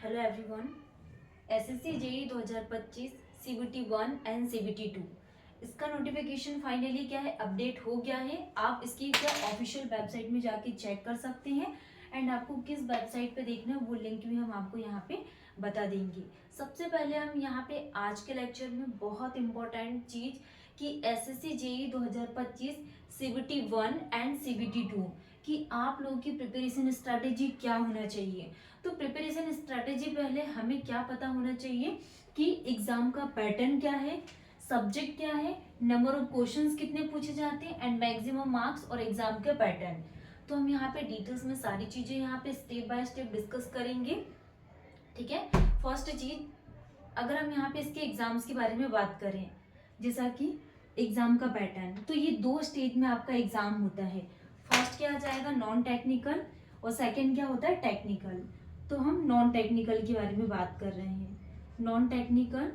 Hello everyone. SSC JE 2025 CBT 1 and CBT 2 इसका notification finally क्या है, अपडेट हो गया है। आप इसकी क्या ऑफिशियल वेबसाइट में जाके चेक कर सकते हैं एंड आपको किस वेबसाइट पे देखना है वो लिंक भी हम आपको यहाँ पे बता देंगे। सबसे पहले हम यहाँ पे आज के लेक्चर में बहुत इंपॉर्टेंट चीज कि SSC JE 2025 CBT 1 and CBT 2 कि आप लोगों की प्रिपरेशन स्ट्रैटेजी क्या होना चाहिए। तो प्रिपरेशन स्ट्रैटेजी पहले हमें क्या पता होना चाहिए कि एग्जाम का पैटर्न क्या है, सब्जेक्ट क्या है, नंबर ऑफ क्वेश्चंस कितने पूछे जाते हैं एंड मैक्सिमम मार्क्स और एग्जाम का पैटर्न। तो हम यहाँ पे डिटेल्स में सारी चीजें यहाँ पे स्टेप बाय स्टेप डिस्कस करेंगे। ठीक है। फर्स्ट चीज, अगर हम यहाँ पे इसके एग्जाम्स के बारे में बात करें, जैसा कि एग्जाम का पैटर्न, तो ये दो स्टेज में आपका एग्जाम होता है। फर्स्ट क्या आ जाएगा, नॉन टेक्निकल, और सेकंड क्या होता है, टेक्निकल। तो हम नॉन टेक्निकल के बारे में बात कर रहे हैं। नॉन टेक्निकल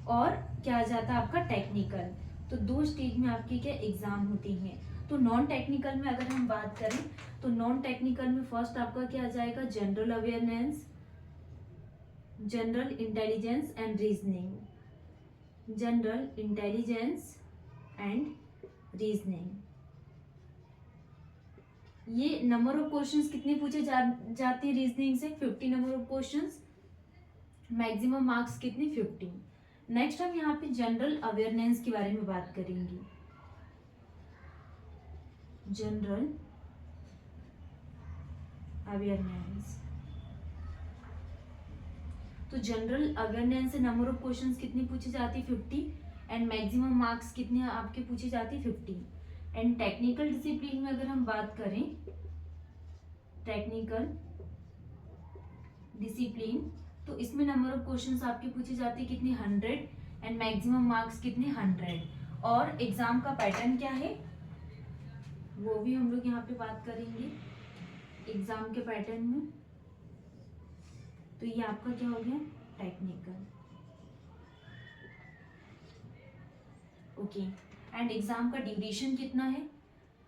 और क्या आ जाता है आपका टेक्निकल। तो दो स्टेज में आपकी क्या एग्जाम होती हैं। तो नॉन टेक्निकल में अगर हम बात करें तो नॉन टेक्निकल में फर्स्ट आपका क्या आ जाएगा, general awareness, general intelligence and reasoning, general intelligence and reasoning. ये नंबर ऑफ क्वेश्चंस कितने पूछे जाते हैं रीजनिंग से, 50 number of questions, maximum marks कितने, 50। नेक्स्ट हम यहाँ पे जनरल अवेयरनेस के बारे में बात करेंगे। जनरल अवेयरनेस, तो जनरल अवेयरनेस से नंबर ऑफ क्वेश्चंस कितने पूछे जाते हैं, 50 एंड मैक्सिमम मार्क्स कितने आपके पूछे जाते हैं, 50। एंड टेक्निकल डिसिप्लिन में अगर हम बात करें, टेक्निकल डिसिप्लिन, तो इसमें नंबर ऑफ क्वेश्चंस आपके पूछे जाते हैं कितने, 100 एंड मैक्सिमम मार्क्स कितने, 100। और एग्जाम का पैटर्न क्या है वो भी हम लोग यहाँ पे बात करेंगे एग्जाम के पैटर्न में। तो ये आपका क्या हो गया, टेक्निकल। ओके। एंड एग्जाम का ड्यूरेशन कितना है,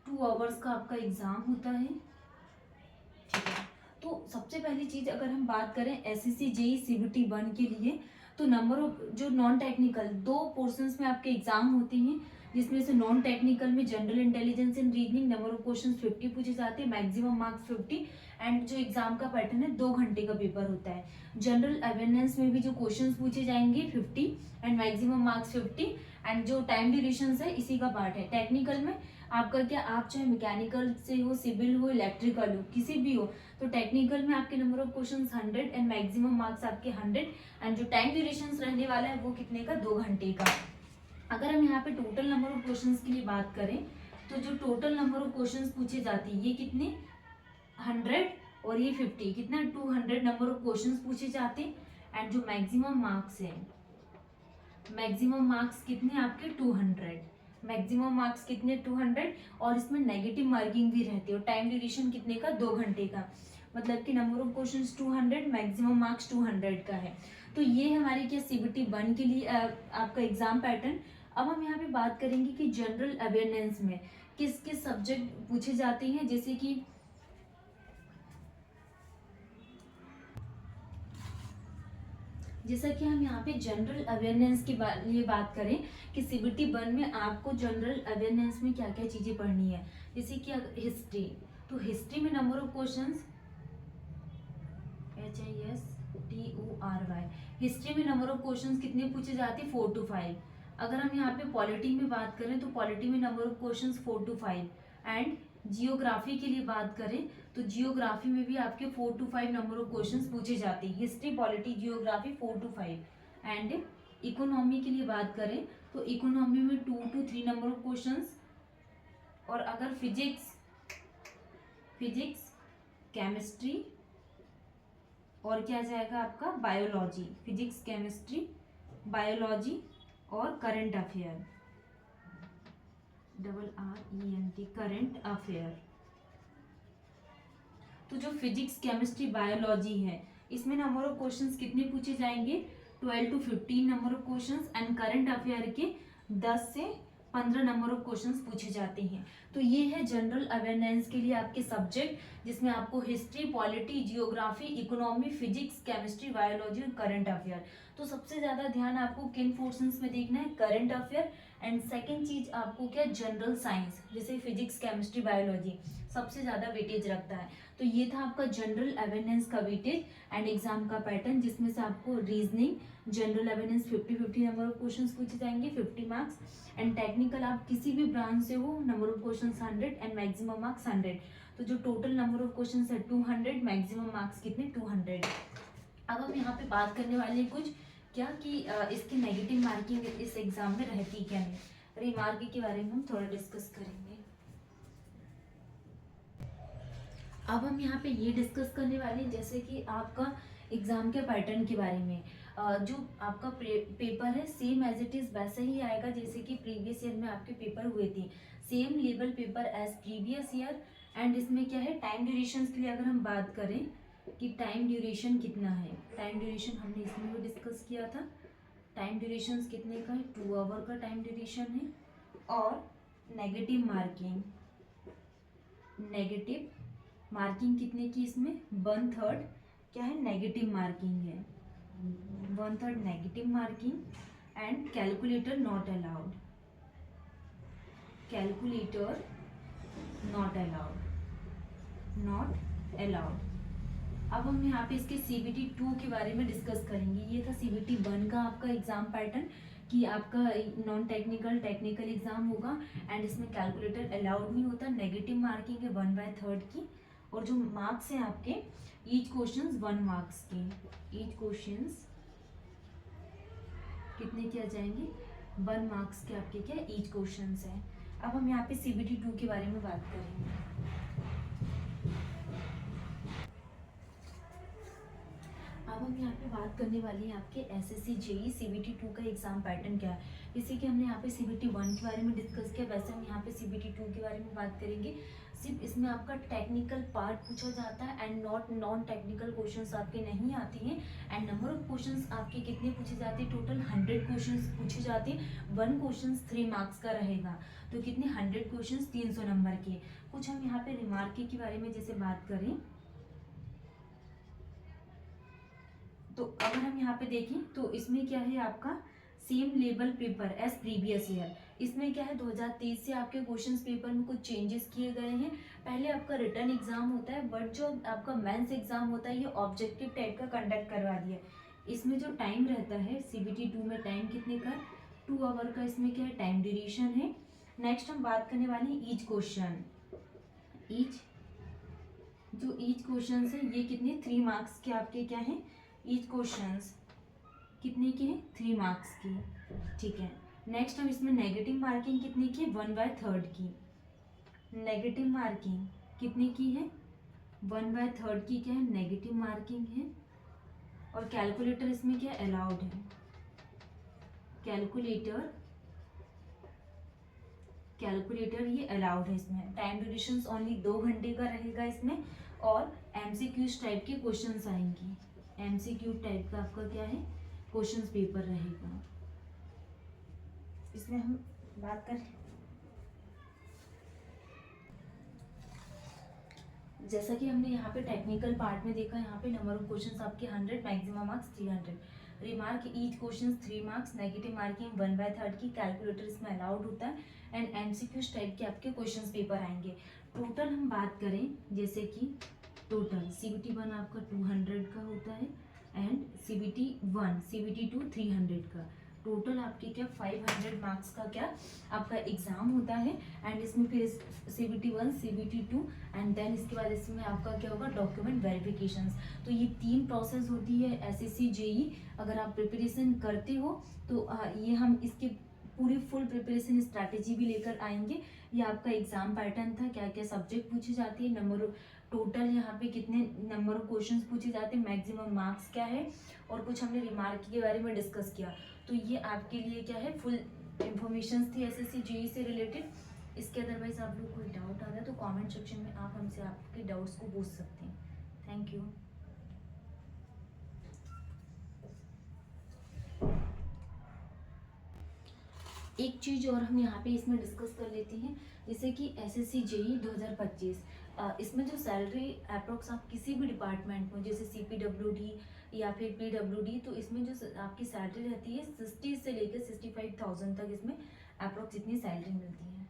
2 आवर्स का आपका एग्जाम होता है। ठीक है। तो सबसे पहली चीज अगर हम बात करें एसएससी जेई सीबीटी 1 के लिए, तो नंबर ऑफ जो नॉन टेक्निकल दो पोर्शंस में आपके एग्जाम होते हैं, जिसमें से नॉन टेक्निकल में general intelligence and reasoning number of questions 50 पूछे जाते हैं, मैक्सिमम मार्क्स 50। एंड जो एग्जाम का पैटर्न है 2 घंटे का पेपर होता है। जनरल अवेयरनेस में भी जो क्वेश्चंस पूछे जाएंगे 50 एंड मैक्सिमम मार्क्स 50 एंड जो टाइम ड्यूरेशन है इसी का पार्ट है। टेक्निकल में आपका क्या, आप चाहे मैकेनिकल से हो, सिविल हो, इलेक्ट्रिकल हो, किसी भी हो, तो टेक्निकल में आपके number of questions 100 and maximum marks आपके 100 एंड जो टाइम ड्यूरेशन रहने वाला है वो कितने का, 2 घंटे का। अगर हम यहाँ पे टोटल नंबर ऑफ क्वेश्चंस के लिए बात करें तो जो टोटल नंबर ऑफ क्वेश्चंस पूछे जाते हैं ये कितने, 100 और ये 50, कितना 200 नंबर ऑफ क्वेश्चंस पूछे जाते हैं। एंड जो मैक्सिमम मार्क्स है, मैक्सिमम मार्क्स कितने आपके, 200, मैक्सिमम मार्क्स कितने, 200। और इसमें नेगेटिव मार्किंग भी रहती है। और टाइम ड्यूरेशन कितने का, 2 घंटे का, मतलब कि number of questions 200, maximum marks 200 का है। तो ये हमारी क्या सीबीटी 1 के लिए आपका एग्जाम पैटर्न। अब हम यहाँ पे बात करेंगे कि जनरल अवेयरनेस में किस किस सब्जेक्ट पूछे जाते हैं। जैसे कि जैसा कि हम यहाँ पे जनरल अवेयरनेस के लिए बात करें कि सीबीटी 1 में आपको जनरल अवेयरनेस में क्या क्या चीजें पढ़नी है। जैसे कि हिस्ट्री, तो हिस्ट्री में number of questions, HISTORY, history में नंबर ऑफ क्वेश्चंस कितने पूछे जाते हैं, 4 to 5। अगर हम यहाँ पे पॉलिटी में बात करें तो पॉलिटी में number of questions 4 to 5। And geography के लिए बात करें तो जियोग्राफी में भी आपके 4 to 5 नंबर ऑफ क्वेश्चंस पूछे जाते हैं। History, polity, geography 4 to 5। And economy के लिए बात करें तो इकोनॉमी में 2 to 3 नंबर ऑफ क्वेश्चंस। और अगर फिजिक्स, केमिस्ट्री और क्या जाएगा आपका, बायोलॉजी, फिजिक्स, केमिस्ट्री, बायोलॉजी और current affair, RRENT, current affair. तो जो फिजिक्स, केमिस्ट्री, बायोलॉजी है इसमें नंबर ऑफ क्वेश्चंस कितने पूछे जाएंगे, 12 to 15 number of questions. And current affair के 10 से 15 नंबर ऑफ क्वेश्चंस पूछे जाते हैं। तो ये है जनरल अवेयरनेस के लिए आपके सब्जेक्ट, जिसमें आपको history, polity, geography, economy, physics, chemistry, biology और करंट अफेयर। तो सबसे ज़्यादा ध्यान आपको किन पोर्शंस में देखना है, करंट अफेयर, एंड सेकेंड चीज आपको क्या, जनरल साइंस, जैसे फिजिक्स, केमिस्ट्री, बायोलॉजी सबसे ज़्यादा वेटेज रखता है। तो ये था आपका जनरल अवेयरनेस का वेटेज एंड एग्जाम का पैटर्न, जिसमें से आपको reasoning, general awareness 50-50 number of questions पूछे जाएंगे, 50 मार्क्स, एंड टेक्निकल आप किसी भी ब्रांच से हो, number of questions 100 and maximum marks 100। तो जो टोटल नंबर ऑफ क्वेश्चंस है 200, मैक्सिमम मार्क्स कितने, 200। अब हम यहाँ पे बात करने वाले हैं कुछ क्या कि इसकी नेगेटिव मार्किंग इस एग्जाम में रहती क्या है, रिमार्क के बारे में हम थोड़ा डिस्कस करेंगे। अब हम यहाँ पे ये डिस्कस करने वाले हैं जैसे कि आपका एग्जाम के पैटर्न के बारे में। जो आपका पेपर है सेम एज इट इज़ वैसा ही आएगा जैसे कि प्रीवियस ईयर में आपके पेपर हुए थे, same level paper as previous year. And इसमें क्या है, टाइम ड्यूरेशन के लिए अगर हम बात करें कि टाइम ड्यूरेशन कितना है, टाइम ड्यूरेशन हमने इसमें भी डिस्कस किया था। टाइम ड्यूरेशन कितने का है, 2 आवर का टाइम ड्यूरेशन है। और नेगेटिव मार्किंग, नेगेटिव मार्किंग कितने की इसमें, 1/3 क्या है, नेगेटिव मार्किंग है, 1/3 negative marking. And calculator not allowed, calculator not allowed, not allowed. अब हम यहाँ पे इसके CBT 2 के बारे में डिस्कस करेंगे। ये था CBT 1 का आपका एग्जाम पैटर्न कि आपका नॉन टेक्निकल, टेक्निकल एग्जाम होगा एंड इसमें कैलकुलेटर अलाउड नहीं होता, नेगेटिव मार्किंग है 1/3 की। और जो मार्क्स हैं आपके, ईच क्वेश्चंस 1 मार्क्स के, ईच क्वेश्चंस कितने के आ जाएंगे, 1 मार्क्स के आपके क्या ईच क्वेश्चंस हैं। अब हम यहाँ पे CBT 2 के बारे में बात करेंगे। अब हम यहाँ पे बात करने वाले हैं आपके SSC JEE CBT 2 का एग्जाम पैटर्न क्या है। जैसे कि हमने यहाँ पे CBT 1 के बारे में डिस्कस किया, वैसे हम यहाँ पे CBT 2 के बारे में बात करेंगे। सिर्फ इसमें आपका टेक्निकल पार्ट पूछा जाता है एंड नॉन टेक्निकल क्वेश्चंस आपके नहीं आते हैं। एंड नंबर ऑफ क्वेश्चंस आपके कितने पूछे जाते हैं, टोटल 100 क्वेश्चंस पूछे जाते हैं। 1 क्वेश्चन 3 मार्क्स का रहेगा, तो कितने 100 क्वेश्चंस 300 नंबर के। कुछ हम यहाँ पे रिमार्क के बारे में जैसे बात करें तो अगर हम यहाँ पे देखें तो इसमें क्या है, आपका same level paper as previous year. इसमें क्या है, 2023 से आपके क्वेश्चंस पेपर में कुछ चेंजेस किए गए हैं। पहले आपका रिटर्न एग्जाम होता है, बट जो आपका मेंस एग्जाम होता है ये ऑब्जेक्टिव टाइप का कंडक्ट करवा दिया। इसमें जो टाइम रहता है CBT 2 में, टाइम कितने का, 2 आवर का इसमें क्या है, टाइम ड्यूरेशन है। नेक्स्ट हम बात करने वाले हैं ईच क्वेश्चन, ईच जो ईच क्वेश्चन है ये कितने 3 मार्क्स के आपके क्या है, ईच क्वेश्चंस कितने के हैं, 3 मार्क्स की, ठीक है। नेक्स्ट हम इसमें नेगेटिव मार्किंग कितने की, 1/3 की, नेगेटिव मार्किंग कितने की है, 1/3 की क्या है, नेगेटिव मार्किंग है। और कैलकुलेटर इसमें क्या अलाउड है, कैलकुलेटर ये अलाउड है। इसमें टाइम ड्यूरेशन ओनली 2 घंटे का रहेगा इसमें। और MCQs टाइप के क्वेश्चंस आएंगे, MCQ टाइप का आपका क्या है, क्वेश्चंस पेपर रहेगा। इसमें हम बात करें जैसा कि हमने यहाँ पे टेक्निकल पार्ट में देखा, यहाँ पे नंबर ऑफ क्वेश्चंस आपके 100, maximum marks 300। Remark each questions 3 marks, negative marking 1/3 की, कैलकुलेटर इसमें अलाउड होता है। एंड MCQs टाइप के आपके क्वेश्चंस पेपर आएंगे। टोटल हम बात करें जैसे कि टोटल CBT 1 आपका 200 का होता है एंड CBT 2 300 का। टोटल आपके क्या 500 मार्क्स का क्या आपका एग्जाम होता है। एंड इसमें फिर CBT 1 CBT 2 एंड देन इसके बाद इसमें आपका क्या होगा, डॉक्यूमेंट वेरिफिकेशन। तो ये 3 प्रोसेस होती है SSC JEE। अगर आप प्रिपरेशन करते हो तो ये हम इसके पूरी फुल प्रिपरेशन स्ट्रैटेजी भी लेकर आएंगे। ये आपका एग्जाम पैटर्न था, क्या क्या सब्जेक्ट पूछे जाते हैं, नंबर टोटल यहाँ पे कितने नंबर ऑफ क्वेश्चंस पूछे जाते हैं, मैक्सिमम मार्क्स क्या है, और कुछ हमने रिमार्क के बारे में डिस्कस किया। तो ये आपके लिए क्या है, फुल इंफॉर्मेशन थी SSC JEE से रिलेटेड। इसके अदरवाइज आप लोग कोई डाउट आ रहा है तो कमेंट सेक्शन में आप हमसे आपके डाउट्स को पूछ सकते हैं। Thank you. एक चीज़ और हम यहाँ पे इसमें डिस्कस कर लेते हैं, जैसे कि एसएससी जेई 2025, इसमें जो सैलरी अप्रोक्स आप किसी भी डिपार्टमेंट में, जैसे सीपीडब्ल्यूडी या फिर पीडब्ल्यूडी, तो इसमें जो आपकी सैलरी रहती है 60 से लेकर 65,000 तक इसमें अप्रोक्स इतनी सैलरी मिलती है।